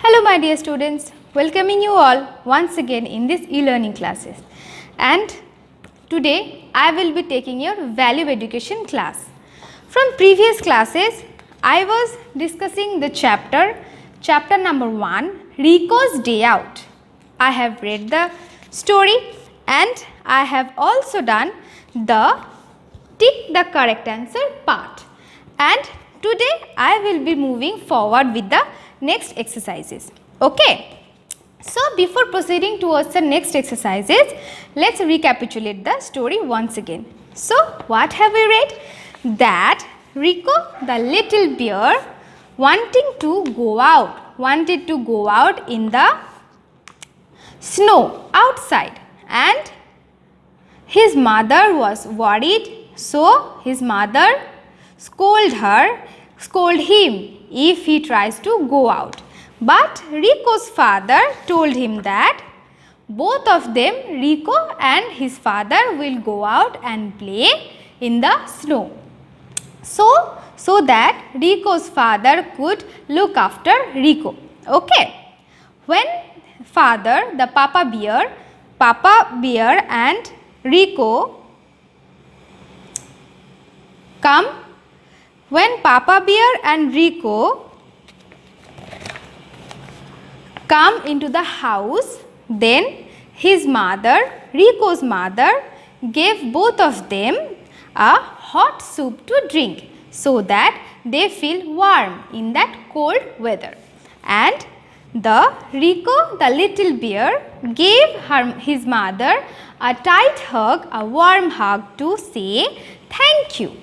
Hello my dear students, welcoming you all once again in this e-learning classes, and today I will be taking your value education class. From previous classes I was discussing the chapter number 1, Rico's Day Out. I have read the story and I have also done the tick the correct answer part, and today I will be moving forward with the next exercises. Okay. So before proceeding towards the next exercises, let's recapitulate the story once again. So what have we read? That Rico the little bear wanted to go out in the snow outside, and his mother was worried, so his mother scolded him if he tries to go out. But Rico's father told him that both of them, Rico and his father, will go out and play in the snow. So that Rico's father could look after Rico. Okay. When father, the Papa Bear and Rico when Papa Bear and Rico come into the house, then his mother, Rico's mother, gave both of them a hot soup to drink so that they feel warm in that cold weather. And Rico, the little bear, gave his mother a tight hug, a warm hug to say thank you.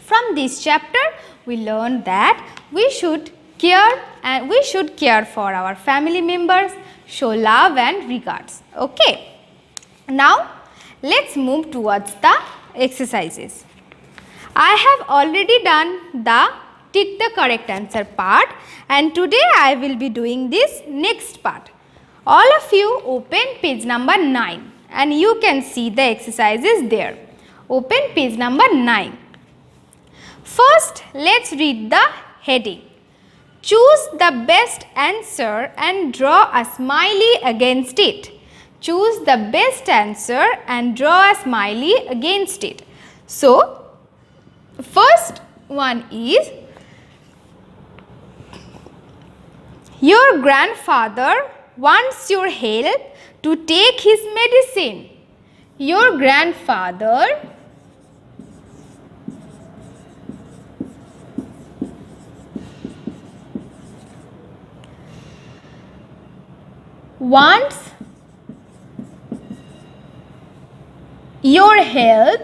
From this chapter, we learned that we should care for our family members, show love and regards. Okay. Now, let's move towards the exercises. I have already done the tick the correct answer part, and today I will be doing this next part. All of you open page number 9 and you can see the exercises there. Open page number 9. First, let's read the heading. Choose the best answer and draw a smiley against it. Choose the best answer and draw a smiley against it. So, first one is, your grandfather wants your help to take his medicine. Your grandfather wants your help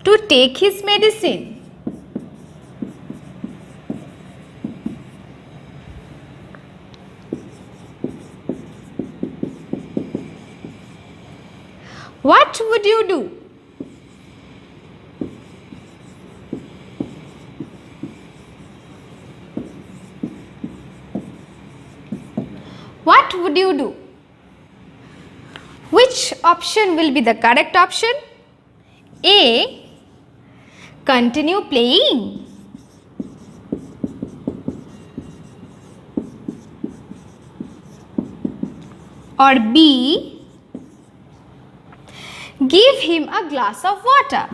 to take his medicine. What would you do? What would you do? Which option will be the correct option? A. Continue playing. Or B. Give him a glass of water.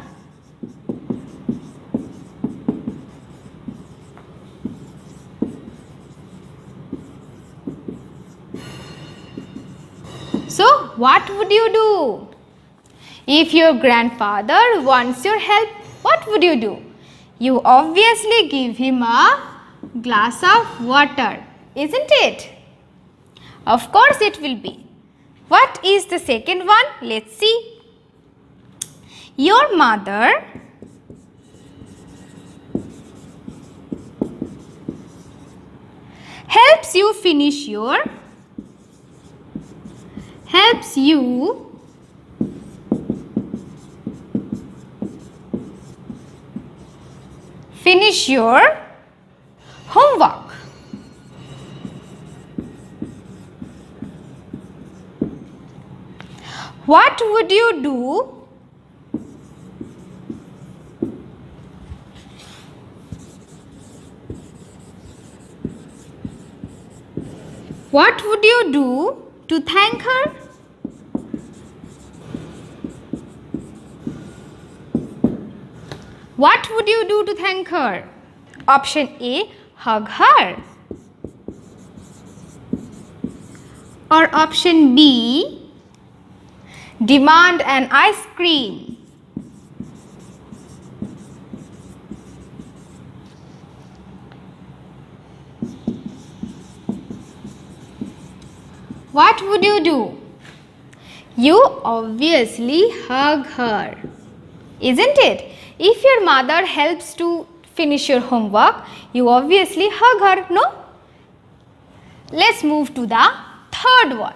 So, what would you do? If your grandfather wants your help, what would you do? You obviously give him a glass of water, isn't it? Of course it will be. What is the second one? Let's see. Your mother helps you finish your homework. What would you do What would you do to thank her? What would you do to thank her? Option A, hug her. Or option B, demand an ice cream. What would you do? You obviously hug her, isn't it? If your mother helps to finish your homework, you obviously hug her, no? Let's move to the third one.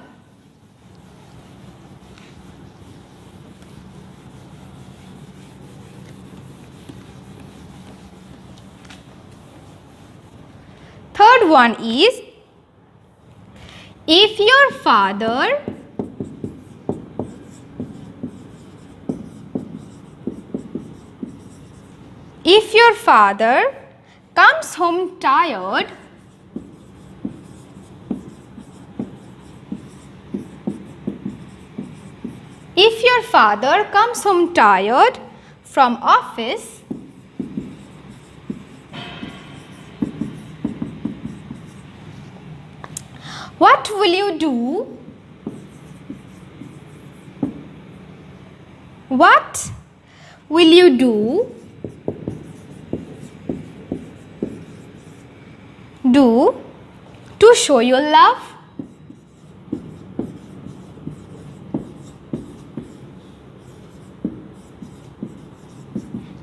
Third one is, if your father comes home tired, from office, what will you do? What will you do to show your love?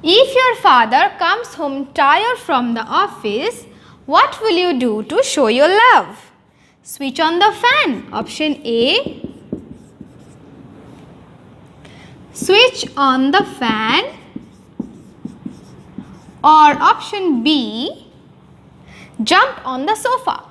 If your father comes home tired from the office, what will you do to show your love? Switch on the fan. Option A, switch on the fan. Or option B, jump on the sofa.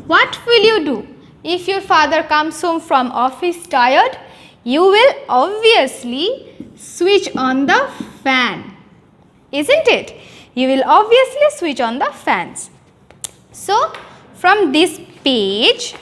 What will you do? If your father comes home from office tired, you will obviously switch on the fan, isn't it? You will obviously switch on the fans. So, from this page,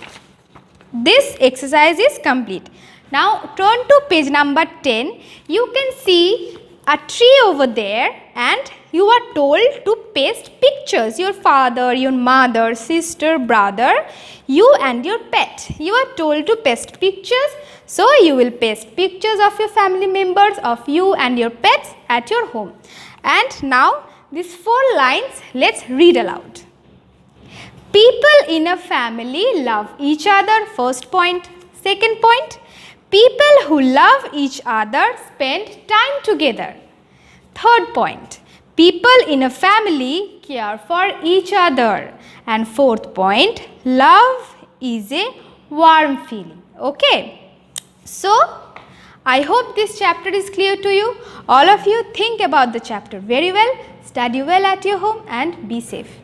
this exercise is complete. Now, turn to page number 10. You can see a tree over there and you are told to paste pictures. Your father, your mother, sister, brother, you and your pet. You are told to paste pictures. So, you will paste pictures of your family members, of you and your pets at your home. And now, these 4 lines, let's read aloud. People in a family love each other. First point. Second point. People who love each other spend time together. Third point. People in a family care for each other. And fourth point. Love is a warm feeling. Okay. So, I hope this chapter is clear to you. All of you think about the chapter very well. Study well at your home and be safe.